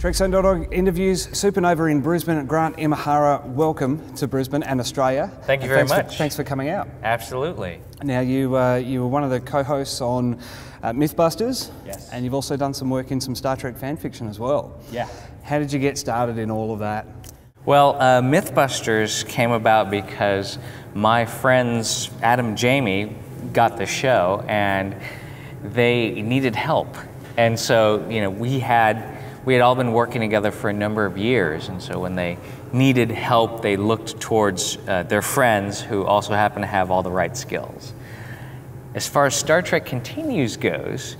TrekZone.org interviews Supanova in Brisbane. Grant Imahara, welcome to Brisbane and Australia. Thank you very much. Thanks for coming out. Absolutely. Now, you were one of the co-hosts on Mythbusters. Yes. And you've also done some work in some Star Trek fan fiction as well. Yeah. How did you get started in all of that? Well, Mythbusters came about because my friends Adam and Jamie got the show and they needed help. And so, you know, we had all been working together for a number of years, and so when they needed help, they looked towards their friends who also happened to have all the right skills. As far as Star Trek Continues goes,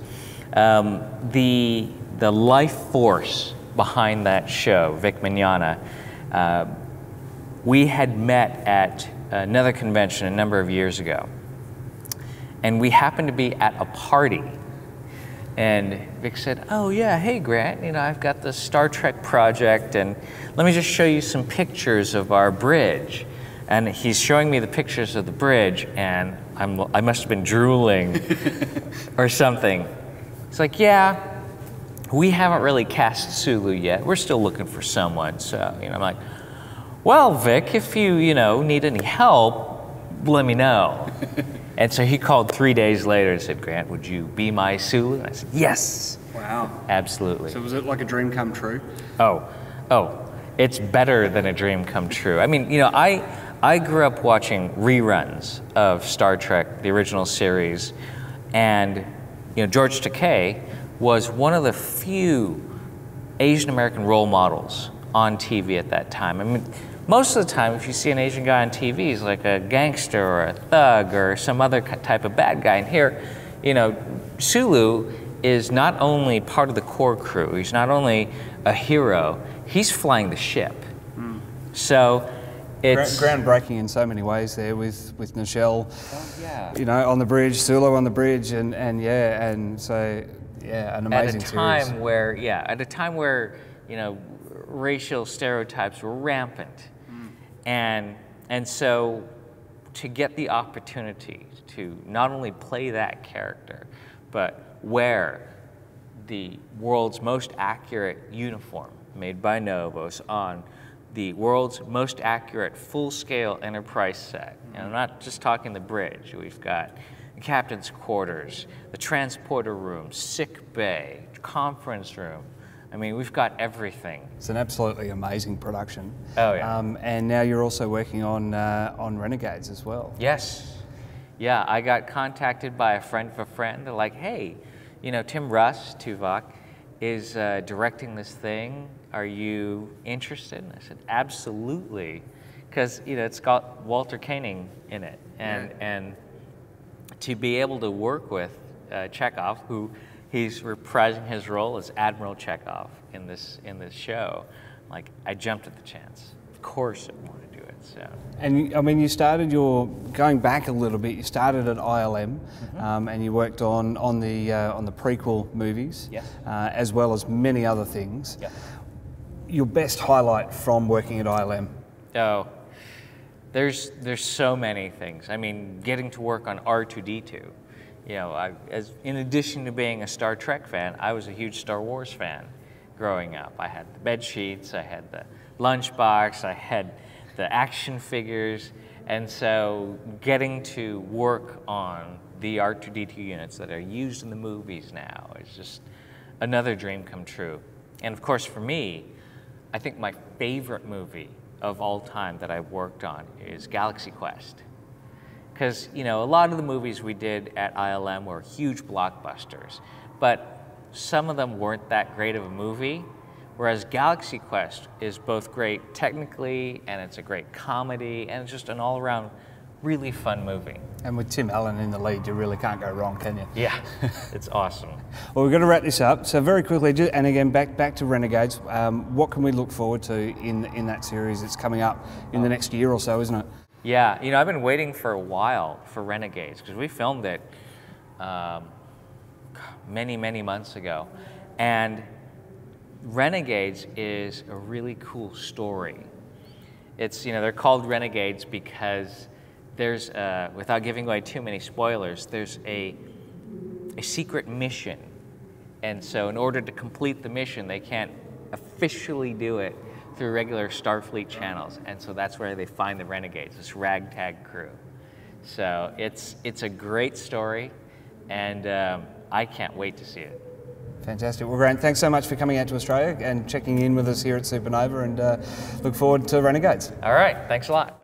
the life force behind that show, Vic Mignogna, we had met at another convention a number of years ago, and we happened to be at a party. And Vic said, "Oh yeah, hey Grant, you know, I've got this Star Trek project and let me just show you some pictures of our bridge." And he's showing me the pictures of the bridge and I must have been drooling or something. It's like, "Yeah, we haven't really cast Sulu yet. We're still looking for someone." So, you know, I'm like, "Well, Vic, if you need any help, let me know." And so he called 3 days later and said, "Grant, would you be my Sulu?" And I said, "Yes." Wow. Absolutely. So was it like a dream come true? Oh, it's better than a dream come true. I mean, you know, I grew up watching reruns of Star Trek, the original series, and, you know, George Takei was one of the few Asian American role models on TV at that time. I mean, most of the time, if you see an Asian guy on TV, he's like a gangster or a thug or some other type of bad guy. And here, you know, Sulu is not only part of the core crew, he's not only a hero, he's flying the ship. Mm. So it's groundbreaking in so many ways there with Nichelle, you know, on the bridge, Sulu on the bridge, and so yeah, an amazing series. At a time where, you know, racial stereotypes were rampant. And so to get the opportunity to not only play that character, but wear the world's most accurate uniform made by Novos on the world's most accurate full-scale Enterprise set. And I'm not just talking the bridge. We've got the captain's quarters, the transporter room, sick bay, conference room. I mean, we've got everything. It's an absolutely amazing production. Oh yeah. And now you're also working on Renegades as well. Yes. Yeah, I got contacted by a friend of a friend. They're like, "Hey, you know, Tim Russ, Tuvok, is directing this thing. Are you interested?" And I said, "Absolutely," because, you know, it's got Walter Koenig in it, and to be able to work with Chekhov, who he's reprising his role as Admiral Chekhov in this show. Like, I jumped at the chance. Of course I want to do it. So. And I mean, you started going back a little bit. You started at ILM, and you worked on the prequel movies, yes, as well as many other things. Yeah. Your best highlight from working at ILM? Oh, there's so many things. I mean, getting to work on R2-D2. You know, in addition to being a Star Trek fan, I was a huge Star Wars fan growing up. I had the bed sheets, I had the lunchbox, I had the action figures, and so getting to work on the R2-D2 units that are used in the movies now is just another dream come true. And of course, for me, I think my favorite movie of all time that I've worked on is Galaxy Quest. Because, you know, a lot of the movies we did at ILM were huge blockbusters, but some of them weren't that great of a movie, whereas Galaxy Quest is both great technically, and it's a great comedy, and it's just an all-around really fun movie. And with Tim Allen in the lead, you really can't go wrong, can you? Yeah, it's awesome. Well, we're going to wrap this up. So very quickly, and again, back to Renegades, what can we look forward to in that series? It's coming up in the next year or so, isn't it? Yeah, you know, I've been waiting for a while for Renegades because we filmed it many months ago. And Renegades is a really cool story. It's, you know, they're called Renegades because there's, without giving away too many spoilers, there's a secret mission. And so in order to complete the mission, they can't officially do it through regular Starfleet channels, and so that's where they find the Renegades, this ragtag crew. So it's a great story, and I can't wait to see it. Fantastic. Well, Grant, thanks so much for coming out to Australia and checking in with us here at Supanova, and look forward to Renegades. All right, thanks a lot.